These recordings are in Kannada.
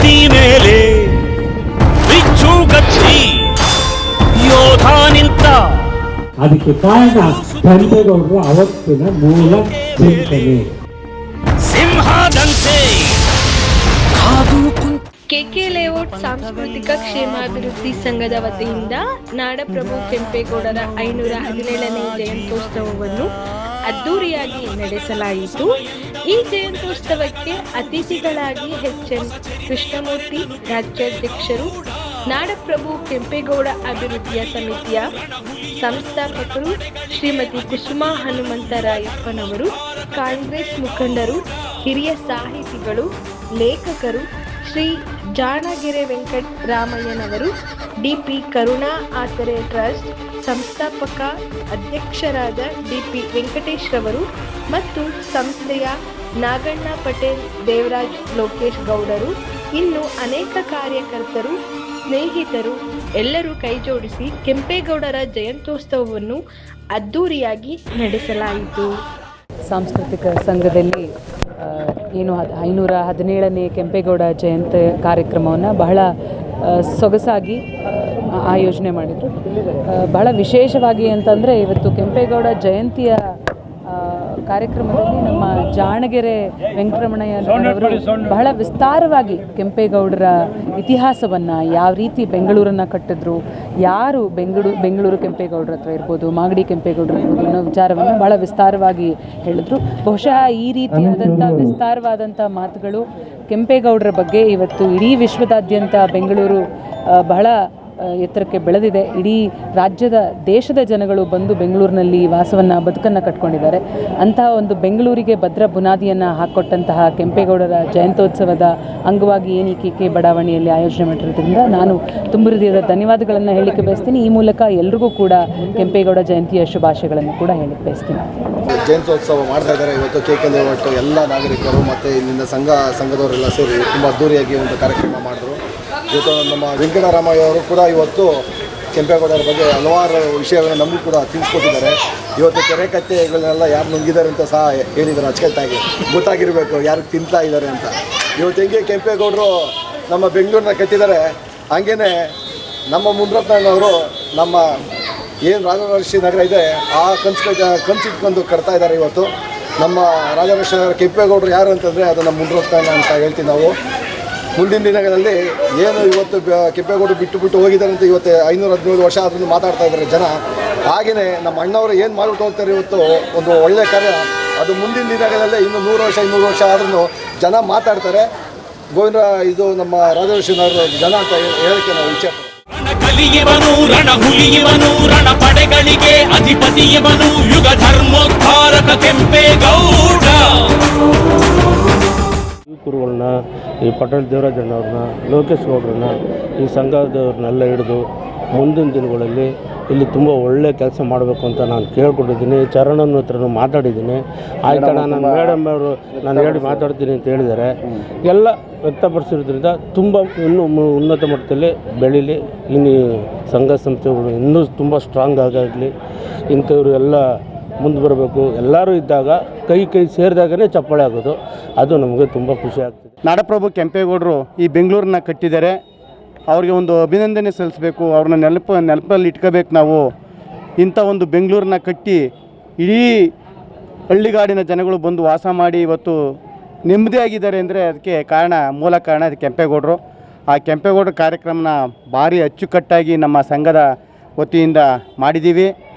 ಕತ್ತಿ ಮೇಲೆ ಬಿಚ್ಚುಗಚ್ಚಿ ಯೋಧ ನಿಂತ. ಅದಕ್ಕೆ ಕಾರಣ ಕೆಂಪೇಗೌಡರ ಅವತ್ತಿನ ಮೂಲ ಚಿಂತನೆ. ಸಿಂಹದಂತೆ ಕೆಕೆ ಲೇಔಟ್ ಸಾಂಸ್ಕೃತಿಕ ಕ್ಷೇಮಾಭಿವೃದ್ಧಿ ಸಂಘದ ವತಿಯಿಂದ ನಾಡಪ್ರಭು ಕೆಂಪೇಗೌಡರ 517ನೇ ಜಯಂತ್ಯೋತ್ಸವವನ್ನು ಅದ್ದೂರಿಯಾಗಿ ನಡೆಸಲಾಯಿತು. ಈ ಜಯಂತ್ಯೋತ್ಸವಕ್ಕೆ ಅತಿಥಿಗಳಾಗಿ ಎಚ್.ಎನ್. ಕೃಷ್ಣಮೂರ್ತಿ ರಾಜ್ಯಾಧ್ಯಕ್ಷರು, ನಾಡಪ್ರಭು ಕೆಂಪೇಗೌಡ ಅಭಿವೃದ್ಧಿಯ ಸಮಿತಿಯ ಸಂಸ್ಥಾಪಕರು ಶ್ರೀಮತಿ ಕುಸುಮಾ ಹನುಮಂತರಾಯಪ್ಪನವರು, ಕಾಂಗ್ರೆಸ್ ಮುಖಂಡರು, ಹಿರಿಯ ಸಾಹಿತಿಗಳು, ಲೇಖಕರು ಶ್ರೀ ಜಾಣಗೆರೆ ವೆಂಕಟರಾಮಯ್ಯನವರು, ಡಿಪಿ ಕರುಣಾ ಆಸರೆ ಟ್ರಸ್ಟ್ ಸಂಸ್ಥಾಪಕ ಅಧ್ಯಕ್ಷರಾದ ಡಿಪಿ ವೆಂಕಟೇಶ್ ರವರು ಮತ್ತು ಸಂಸ್ಥೆಯ ನಾಗಣ್ಣ ಪಟೇಲ್, ದೇವರಾಜ್, ಲೋಕೇಶ್ ಗೌಡರು, ಇನ್ನು ಅನೇಕ ಕಾರ್ಯಕರ್ತರು, ಸ್ನೇಹಿತರು ಎಲ್ಲರೂ ಕೈಜೋಡಿಸಿ ಕೆಂಪೇಗೌಡರ ಜಯಂತ್ಯೋತ್ಸವವನ್ನು ಅದ್ದೂರಿಯಾಗಿ ನಡೆಸಲಾಯಿತು. ಸಾಂಸ್ಕೃತಿಕ ಸಂಘದಲ್ಲಿ ಏನು 517ನೇ ಕೆಂಪೇಗೌಡ ಜಯಂತಿ ಕಾರ್ಯಕ್ರಮವನ್ನು ಬಹಳ ಸೊಗಸಾಗಿ ಆಯೋಜನೆ ಮಾಡಿದರು. ಬಹಳ ವಿಶೇಷವಾಗಿ ಅಂತಂದರೆ ಇವತ್ತು ಕೆಂಪೇಗೌಡ ಜಯಂತಿಯ ಕಾರ್ಯಕ್ರಮದಲ್ಲಿ ನಮ್ಮ ಜಾಣಗೆರೆ ವೆಂಕಟರಮಣಯ್ಯನವರು ಬಹಳ ವಿಸ್ತಾರವಾಗಿ ಕೆಂಪೇಗೌಡರ ಇತಿಹಾಸವನ್ನು, ಯಾವ ರೀತಿ ಬೆಂಗಳೂರನ್ನು ಕಟ್ಟಿದ್ರು, ಯಾರು ಬೆಂಗಳೂರು ಕೆಂಪೇಗೌಡರ ಹತ್ರ ಇರ್ಬೋದು, ಮಾಗಡಿ ಕೆಂಪೇಗೌಡರು ಇರ್ಬೋದು ಅನ್ನೋ ವಿಚಾರವನ್ನು ಬಹಳ ವಿಸ್ತಾರವಾಗಿ ಹೇಳಿದ್ರು. ಬಹುಶಃ ಈ ರೀತಿಯಾದಂಥ ವಿಸ್ತಾರವಾದಂಥ ಮಾತುಗಳು ಕೆಂಪೇಗೌಡರ ಬಗ್ಗೆ ಇವತ್ತು ಇಡೀ ವಿಶ್ವದಾದ್ಯಂತ ಬೆಂಗಳೂರು ಬಹಳ ಎತ್ತರಕ್ಕೆ ಬೆಳೆದಿದೆ. ಇಡೀ ರಾಜ್ಯದ ದೇಶದ ಜನಗಳು ಬಂದು ಬೆಂಗಳೂರಿನಲ್ಲಿ ಬದುಕನ್ನು ಕಟ್ಕೊಂಡಿದ್ದಾರೆ. ಅಂತಹ ಒಂದು ಬೆಂಗಳೂರಿಗೆ ಭದ್ರ ಬುನಾದಿಯನ್ನು ಹಾಕ್ಕೊಟ್ಟಂತಹ ಕೆಂಪೇಗೌಡರ ಜಯಂತ್ಯೋತ್ಸವದ ಅಂಗವಾಗಿ ಏನು ಈ ಕೆ ಬಡಾವಣೆಯಲ್ಲಿ ಆಯೋಜನೆ ಮಾಡಿರೋದ್ರಿಂದ ನಾನು ತುಂಬ ಹೃದಯದ ಧನ್ಯವಾದಗಳನ್ನು ಹೇಳಲಿಕ್ಕೆ ಬಯಸ್ತೀನಿ. ಈ ಮೂಲಕ ಎಲ್ರಿಗೂ ಕೂಡ ಕೆಂಪೇಗೌಡ ಜಯಂತಿಯ ಶುಭಾಶಯಗಳನ್ನು ಕೂಡ ಹೇಳಲಿಕ್ಕೆ ಬಯಸ್ತೀನಿ. ಜಯಂತ್ಯೋತ್ಸವ ಮಾಡ್ತಾ ಇದ್ದಾರೆ. ಇವತ್ತು ಕೆ ಲೇಔಟ್ ಎಲ್ಲ ನಾಗರಿಕರು ಮತ್ತು ಇಲ್ಲಿಂದ ಸಂಘದವರೆಲ್ಲ ಸೇರಿ ತುಂಬ ಅದ್ದೂರಿಯಾಗಿ ಒಂದು ಕಾರ್ಯಕ್ರಮ ಮಾಡಿದ್ರು. ಇವತ್ತು ನಮ್ಮ ವೆಂಕಟರಾಮಯ್ಯ ಅವರು ಕೂಡ ಇವತ್ತು ಕೆಂಪೇಗೌಡರ ಬಗ್ಗೆ ಹಲವಾರು ವಿಷಯಗಳನ್ನು ನಮಗೂ ಕೂಡ ತಿಳಿಸ್ಕೊಟ್ಟಿದ್ದಾರೆ. ಇವತ್ತು ಕೆರೆ ಕಟ್ಟೆಗಳನ್ನೆಲ್ಲ ಯಾರು ನುಂಗಿದ್ದಾರೆ ಅಂತ ಸಹ ಹೇಳಿದ್ದಾರೆ. ಅಚ್ಚುಕಟ್ಟಾಗಿ ಗೊತ್ತಾಗಿರಬೇಕು ಯಾರು ತಿಂತಾ ಇದ್ದಾರೆ ಅಂತ. ಇವತ್ತು ಹೆಂಗೆ ಕೆಂಪೇಗೌಡರು ನಮ್ಮ ಬೆಂಗಳೂರನ್ನ ಕಟ್ಟಿದ್ದಾರೆ, ಹಾಗೇ ನಮ್ಮ ಮುನ್ರತ್ನವರು ನಮ್ಮ ಏನು ರಾಜರಾಜೇಶ್ವರಿ ನಗರ ಇದೆ ಆ ಕನಸಿಟ್ಕೊಂಡು ಕಟ್ತಾ ಇದ್ದಾರೆ. ಇವತ್ತು ನಮ್ಮ ರಾಜರಾಜೇಶ್ವರಿ ನಗರ ಕೆಂಪೇಗೌಡರು ಯಾರು ಅಂತಂದರೆ ಅದು ನಮ್ಮ ಮುನ್ರತ್ನ ಅಂತ ಹೇಳ್ತೀವಿ ನಾವು. ಮುಂದಿನ ದಿನಗಳಲ್ಲಿ ಏನು ಇವತ್ತು ಕೆಂಪೇಗೌಡರು ಬಿಟ್ಟು ಹೋಗಿದ್ದಾರೆ ಅಂತ ಇವತ್ತು 517 ವರ್ಷ ಆದ್ರೂ ಮಾತಾಡ್ತಾ ಇದ್ದಾರೆ ಜನ. ಹಾಗೆಯೇ ನಮ್ಮ ಅಣ್ಣವರು ಏನು ಮಾಡಿಬಿಟ್ಟು ಹೋಗ್ತಾರೆ ಇವತ್ತು ಒಂದು ಒಳ್ಳೆಯ ಕಾರ್ಯ, ಅದು ಮುಂದಿನ ದಿನಗಳಲ್ಲೇ ಇನ್ನು 100 ವರ್ಷ 200 ವರ್ಷ ಆದ್ರೂ ಜನ ಮಾತಾಡ್ತಾರೆ. ಗೋವಿಂದ ಇದು ನಮ್ಮ ರಾಜರಾಜೇಶ್ವರಿ ಜನ ಅಂತ ಹೇಳಕ್ಕೆ ನಾವು ಇಚ್ಛೆ. ಕಲಿಯುವನು ರಣ ಹುಲಿಯುವನು ರಣ ಪಡೆಗಳಿಗೆ ಅಧಿಪತಿಯವನು ಯುಗ ಧರ್ಮೋದ್ಧಾರಕ ಕೆಂಪೇಗೌಡ. ಕುರುಗಳನ್ನ, ಈ ಪಟೇಲ್ ದೇವರಾಜಣ್ಣವ್ರನ್ನ, ಲೋಕೇಶ್ ಗೌಡ್ರನ್ನ, ಈ ಸಂಘದವ್ರನ್ನೆಲ್ಲ ಹಿಡಿದು ಮುಂದಿನ ದಿನಗಳಲ್ಲಿ ಇಲ್ಲಿ ತುಂಬ ಒಳ್ಳೆಯ ಕೆಲಸ ಮಾಡಬೇಕು ಅಂತ ನಾನು ಕೇಳ್ಕೊಂಡಿದ್ದೀನಿ. ಚರಣನ ಹತ್ರನೂ ಮಾತಾಡಿದ್ದೀನಿ. ಆಯ್ತಣ್ಣ ನಾನು ಮೇಡಮ್ ಅವರು ನಾನು ಹೇಳಿ ಮಾತಾಡ್ತೀನಿ ಅಂತ ಹೇಳಿದ್ದಾರೆ. ಎಲ್ಲ ವ್ಯಕ್ತಪಡಿಸಿರೋದ್ರಿಂದ ತುಂಬ ಇನ್ನೂ ಉನ್ನತ ಮಟ್ಟದಲ್ಲಿ ಬೆಳೀಲಿ. ಇನ್ನು ಸಂಘ ಸಂಸ್ಥೆಗಳು ಇನ್ನೂ ತುಂಬ ಸ್ಟ್ರಾಂಗ್ ಆಗಲಿ. ಇಂಥವ್ರು ಎಲ್ಲ ಮುಂದೆ ಬರಬೇಕು. ಎಲ್ಲರೂ ಇದ್ದಾಗ ಕೈ ಸೇರಿದಾಗಲೇ ಚಪ್ಪಾಳೆ ಆಗೋದು. ಅದು ನಮಗೆ ತುಂಬ ಖುಷಿ ಆಗ್ತದೆ. ನಾಡಪ್ರಭು ಕೆಂಪೇಗೌಡರು ಈ ಬೆಂಗಳೂರನ್ನ ಕಟ್ಟಿದ್ದಾರೆ. ಅವ್ರಿಗೆ ಒಂದು ಅಭಿನಂದನೆ ಸಲ್ಲಿಸಬೇಕು. ಅವ್ರನ್ನ ನೆನಪಲ್ಲಿ ಇಟ್ಕೋಬೇಕು ನಾವು. ಇಂಥ ಒಂದು ಬೆಂಗಳೂರನ್ನ ಕಟ್ಟಿ ಇಡೀ ಹಳ್ಳಿಗಾಡಿನ ಜನಗಳು ಬಂದು ವಾಸ ಮಾಡಿ ಇವತ್ತು ನೆಮ್ಮದಿಯಾಗಿದ್ದಾರೆ ಅಂದರೆ ಅದಕ್ಕೆ ಮೂಲ ಕಾರಣ ಅದು ಕೆಂಪೇಗೌಡರು. ಆ ಕೆಂಪೇಗೌಡರ ಕಾರ್ಯಕ್ರಮನ ಭಾರಿ ಅಚ್ಚುಕಟ್ಟಾಗಿ ನಮ್ಮ ಸಂಘದ ವತಿಯಿಂದ ಮಾಡಿದ್ದೀವಿ.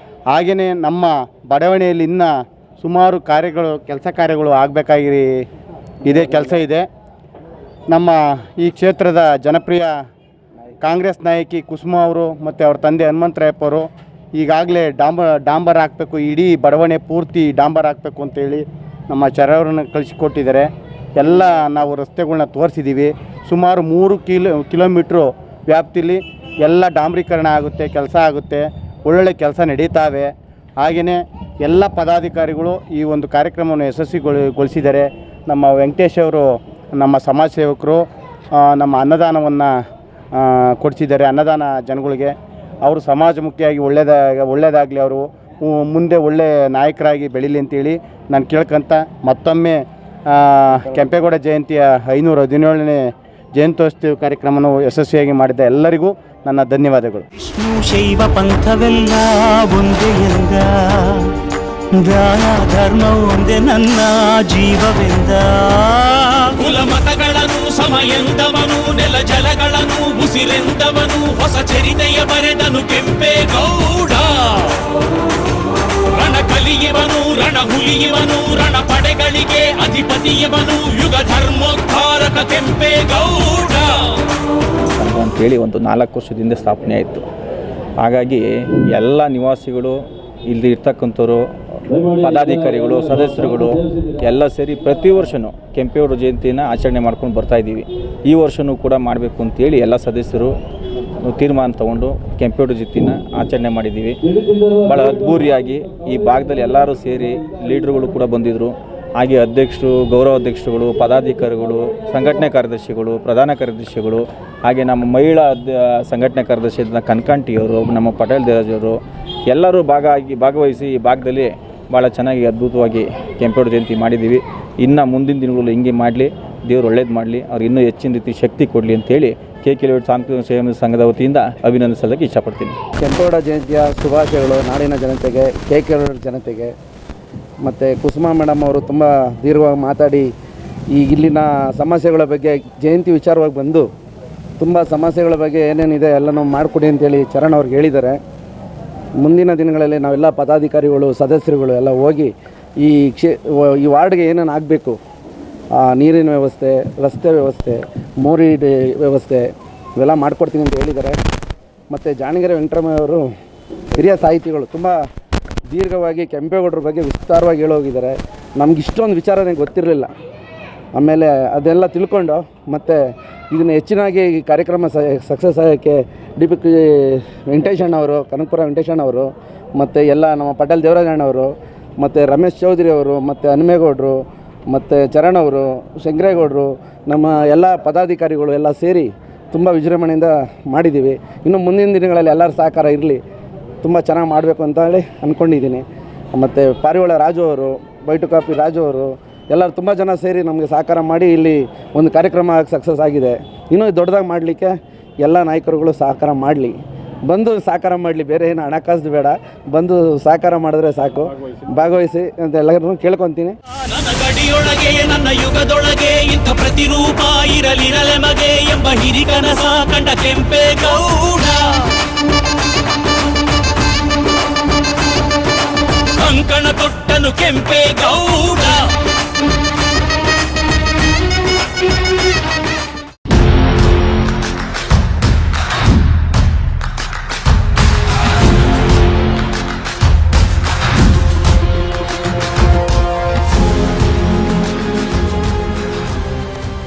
ಹಾಗೆಯೇ ನಮ್ಮ ಬಡಾವಣೆಯಲ್ಲಿ ಇನ್ನೂ ಸುಮಾರು ಕೆಲಸ ಕಾರ್ಯಗಳು ಆಗಬೇಕಾಗಿ ಕೆಲಸ ಇದೆ. ನಮ್ಮ ಈ ಕ್ಷೇತ್ರದ ಜನಪ್ರಿಯ ಕಾಂಗ್ರೆಸ್ ನಾಯಕಿ ಕುಸುಮಾ ಅವರು ಮತ್ತು ಅವ್ರ ತಂದೆ ಹನುಮಂತರಾಯಪ್ಪವರು ಈಗಾಗಲೇ ಡಾಂಬರ್ ಹಾಕಬೇಕು, ಇಡೀ ಬಡಾವಣೆ ಪೂರ್ತಿ ಡಾಂಬರ್ ಹಾಕಬೇಕು ಅಂತೇಳಿ ನಮ್ಮ ಚರವರನ್ನು ಕಳಿಸಿಕೊಟ್ಟಿದ್ದಾರೆ. ಎಲ್ಲ ನಾವು ರಸ್ತೆಗಳನ್ನ ತೋರಿಸಿದ್ದೀವಿ. ಸುಮಾರು 3 ಕಿಲೋಮೀಟ್ರು ವ್ಯಾಪ್ತಿಲಿ ಎಲ್ಲ ಡಾಂಬರೀಕರಣ ಆಗುತ್ತೆ, ಕೆಲಸ ಆಗುತ್ತೆ, ಒಳ್ಳೊಳ್ಳೆ ಕೆಲಸ ನಡೀತಾವೆ. ಹಾಗೆಯೇ ಎಲ್ಲ ಪದಾಧಿಕಾರಿಗಳು ಈ ಒಂದು ಕಾರ್ಯಕ್ರಮವನ್ನು ಯಶಸ್ವಿಗೊಳಿಸಿದ್ದಾರೆ. ನಮ್ಮ ವೆಂಕಟೇಶ್ ಅವರು ನಮ್ಮ ಸಮಾಜ ಸೇವಕರು ನಮ್ಮ ಅನ್ನದಾನವನ್ನು ಕೊಡಿಸಿದ್ದಾರೆ. ಅನ್ನದಾನ ಜನಗಳಿಗೆ ಅವರು ಸಮಾಜಮುಖಿಯಾಗಿ ಒಳ್ಳೆಯದಾಗಲಿ, ಅವರು ಮುಂದೆ ಒಳ್ಳೆಯ ನಾಯಕರಾಗಿ ಬೆಳೀಲಿ ಅಂತೇಳಿ ನಾನು ಕೇಳ್ಕೊಂತ ಮತ್ತೊಮ್ಮೆ ಕೆಂಪೇಗೌಡ ಜಯಂತಿಯ 517ನೇ ಜಯಂತ್ಯೋತ್ಸವ ಕಾರ್ಯಕ್ರಮವನ್ನು ಯಶಸ್ವಿಯಾಗಿ ಮಾಡಿದ ಎಲ್ಲರಿಗೂ ನನ್ನ ಧನ್ಯವಾದಗಳು. ವಿಷ್ಣು ಶೈವ ಪಂಥವೆಲ್ಲ ಒಂದೇ ಎಂದ, ದಾನ ಧರ್ಮ ಒಂದೇ ನನ್ನ ಜೀವವೆಂದ. ಕುಲ ಮತಗಳನ್ನು ಸಮಯಂದವನು, ನೆಲ ಜಲಗಳನ್ನು ಉಸಿರೆಂದವನು, ಹೊಸ ಚರಿತೆಯ ಬರೆದನು ಕೆಂಪೇಗೌಡ. ರಣ ಕಲಿಯುವನು, ರಣ ಹುಲಿಯುವನು, ರಣ ಪಡೆಗಳಿಗೆ ಅಧಿಪತಿಯವನು, ಯುಗ ಧರ್ಮೋದ್ಧಾರಕ ಕೆಂಪೇಗೌಡ. ಅಂತೇಳಿ ಒಂದು 4 ವರ್ಷದಿಂದ ಸ್ಥಾಪನೆ ಆಯಿತು. ಹಾಗಾಗಿ ಎಲ್ಲ ನಿವಾಸಿಗಳು ಇಲ್ಲಿ ಇರ್ತಕ್ಕಂಥವ್ರು, ಪದಾಧಿಕಾರಿಗಳು, ಸದಸ್ಯರುಗಳು ಎಲ್ಲ ಸೇರಿ ಪ್ರತಿ ವರ್ಷವೂ ಕೆಂಪೇಗೌಡ ಜಯಂತಿನ ಆಚರಣೆ ಮಾಡ್ಕೊಂಡು ಬರ್ತಾಯಿದ್ದೀವಿ. ಈ ವರ್ಷವೂ ಕೂಡ ಮಾಡಬೇಕು ಅಂತೇಳಿ ಎಲ್ಲ ಸದಸ್ಯರು ತೀರ್ಮಾನ ತಗೊಂಡು ಕೆಂಪೇಗೌಡ ಜಯಂತಿನ ಆಚರಣೆ ಮಾಡಿದ್ದೀವಿ. ಭಾಳ ಅದ್ಭುರಿಯಾಗಿ ಈ ಭಾಗದಲ್ಲಿ ಎಲ್ಲರೂ ಸೇರಿ ಲೀಡ್ರುಗಳು ಕೂಡ ಬಂದಿದ್ದರು. ಹಾಗೆ ಅಧ್ಯಕ್ಷರು, ಗೌರವ ಅಧ್ಯಕ್ಷರುಗಳು, ಪದಾಧಿಕಾರಿಗಳು, ಸಂಘಟನೆ ಕಾರ್ಯದರ್ಶಿಗಳು, ಪ್ರಧಾನ ಕಾರ್ಯದರ್ಶಿಗಳು, ಹಾಗೆ ನಮ್ಮ ಮಹಿಳಾ ಸಂಘಟನೆ ಕಾರ್ಯದರ್ಶಿ ಕನಕಾಂಟಿಯವರು, ನಮ್ಮ ಪಟೇಲ್ ದೇವರಾಜವರು ಎಲ್ಲರೂ ಭಾಗವಹಿಸಿ ಈ ಭಾಗದಲ್ಲಿ ಭಾಳ ಚೆನ್ನಾಗಿ ಅದ್ಭುತವಾಗಿ ಕೆಂಪೇಗೌಡ ಜಯಂತಿ ಮಾಡಿದ್ದೀವಿ. ಇನ್ನು ಮುಂದಿನ ದಿನಗಳು ಹಿಂಗೆ ಮಾಡಲಿ, ದೇವರು ಒಳ್ಳೇದು ಮಾಡಲಿ, ಅವ್ರು ಇನ್ನೂ ಹೆಚ್ಚಿನ ರೀತಿ ಶಕ್ತಿ ಕೊಡಲಿ ಅಂತೇಳಿ KK ಲೇಔಟ್ ಸಾಂಸ್ಕೃತಿಕ ಸೇವಾ ಸಂಘದ ವತಿಯಿಂದ ಅಭಿನಂದಿಸೋದಕ್ಕೆ ಇಷ್ಟಪಡ್ತೀನಿ. ಕೆಂಪೇಗೌಡ ಜಯಂತಿಯ ಶುಭಾಶಯಗಳು ನಾಡಿನ ಜನತೆಗೆ, KK ಲೇಔಟ್ ಜನತೆಗೆ. ಮತ್ತು ಕುಸುಮಾ ಮೇಡಮ್ ಅವರು ತುಂಬ ದೀರ್ಘವಾಗಿ ಮಾತಾಡಿ ಇಲ್ಲಿನ ಸಮಸ್ಯೆಗಳ ಬಗ್ಗೆ ಜಯಂತಿ ವಿಚಾರವಾಗಿ ಬಂದು ತುಂಬ ಸಮಸ್ಯೆಗಳ ಬಗ್ಗೆ ಏನೇನಿದೆ ಎಲ್ಲನೂ ಮಾಡಿಕೊಡಿ ಅಂತೇಳಿ ಚರಣ್ ಅವ್ರಿಗೆ ಹೇಳಿದ್ದಾರೆ. ಮುಂದಿನ ದಿನಗಳಲ್ಲಿ ನಾವೆಲ್ಲ ಪದಾಧಿಕಾರಿಗಳು, ಸದಸ್ಯರುಗಳು ಎಲ್ಲ ಹೋಗಿ ಈ ವಾರ್ಡ್ಗೆ ಏನೇನು ಆಗಬೇಕು, ನೀರಿನ ವ್ಯವಸ್ಥೆ, ರಸ್ತೆ ವ್ಯವಸ್ಥೆ, ಮೋರಿ ವ್ಯವಸ್ಥೆ ಇವೆಲ್ಲ ಮಾಡಿಕೊಡ್ತೀನಿ ಅಂತ ಹೇಳಿದ್ದಾರೆ. ಮತ್ತು ಜಾಣಗೆರೆ ವೆಂಕಟರಮಯ್ಯ ಅವರು ಹಿರಿಯ ಸಾಹಿತಿಗಳು, ತುಂಬ ದೀರ್ಘವಾಗಿ ಕೆಂಪೇಗೌಡರ ಬಗ್ಗೆ ವಿಸ್ತಾರವಾಗಿ ಹೇಳೋಗಿದ್ದಾರೆ. ನಮ್ಗೆ ಇಷ್ಟೊಂದು ವಿಚಾರನೇ ಗೊತ್ತಿರಲಿಲ್ಲ. ಆಮೇಲೆ ಅದೆಲ್ಲ ತಿಳ್ಕೊಂಡು ಮತ್ತು ಇದನ್ನು ಹೆಚ್ಚಿನಾಗಿ ಈ ಕಾರ್ಯಕ್ರಮ ಸಕ್ಸಸ್ ಆಗೋಕ್ಕೆ DP ವೆಂಕಟೇಶಣ್ಣವರು, ಕನಕಪುರ ವೆಂಕಟೇಶಣ್ಣವರು, ಮತ್ತು ಎಲ್ಲ ನಮ್ಮ ಪಟೇಲ್ ದೇವರಾಜಣ್ಣವರು, ಮತ್ತು ರಮೇಶ್ ಚೌಧರಿ ಅವರು, ಮತ್ತು ಹನುಮೇಗೌಡರು, ಮತ್ತು ಚರಣ್ ಅವರು, ಶಂಕರೇಗೌಡರು, ನಮ್ಮ ಎಲ್ಲ ಪದಾಧಿಕಾರಿಗಳು ಎಲ್ಲ ಸೇರಿ ತುಂಬ ವಿಜೃಂಭಣೆಯಿಂದ ಮಾಡಿದ್ದೀವಿ. ಇನ್ನು ಮುಂದಿನ ದಿನಗಳಲ್ಲಿ ಎಲ್ಲರ ಸಹಕಾರ ಇರಲಿ, ತುಂಬ ಚೆನ್ನಾಗಿ ಮಾಡಬೇಕು ಅಂತ ಹೇಳಿ ಅಂದ್ಕೊಂಡಿದ್ದೀನಿ. ಮತ್ತು ಪಾರಿವಾಳ ರಾಜು ಅವರು, ಬೈಟು ಕಾಪಿ ರಾಜು ಅವರು ಎಲ್ಲರೂ ತುಂಬ ಜನ ಸೇರಿ ನಮಗೆ ಸಹಕಾರ ಮಾಡಿ ಇಲ್ಲಿ ಒಂದು ಕಾರ್ಯಕ್ರಮ ಸಕ್ಸಸ್ ಆಗಿದೆ. ಇನ್ನೂ ದೊಡ್ಡದಾಗಿ ಮಾಡಲಿಕ್ಕೆ ಎಲ್ಲ ನಾಯಕರುಗಳು ಸಹಕಾರ ಮಾಡಲಿ, ಬಂದು ಸಹಕಾರ ಮಾಡಲಿ. ಬೇರೆ ಏನು ಹಣಕಾಸು ಬೇಡ, ಬಂದು ಸಹಕಾರ ಮಾಡಿದ್ರೆ ಸಾಕು, ಭಾಗವಹಿಸಿ ಅಂತ ಎಲ್ಲರೂ ಕೇಳ್ಕೊತೀನಿ. ನನ್ನ ಗಡಿಯೊಳಗೆ, ನನ್ನ ಯುಗದೊಳಗೆ ಇಂಥ ಪ್ರತಿರೂಪ ಇರಲಿರಲೆ ಮಗೆ ಎಂಬ ಹಿರಿಕನಸ ಕಂಡ ಕೆಂಪೇಗೌಡ. ಕಂಕಣ ತೊಟ್ಟನು ಕೆಂಪೇಗೌಡ.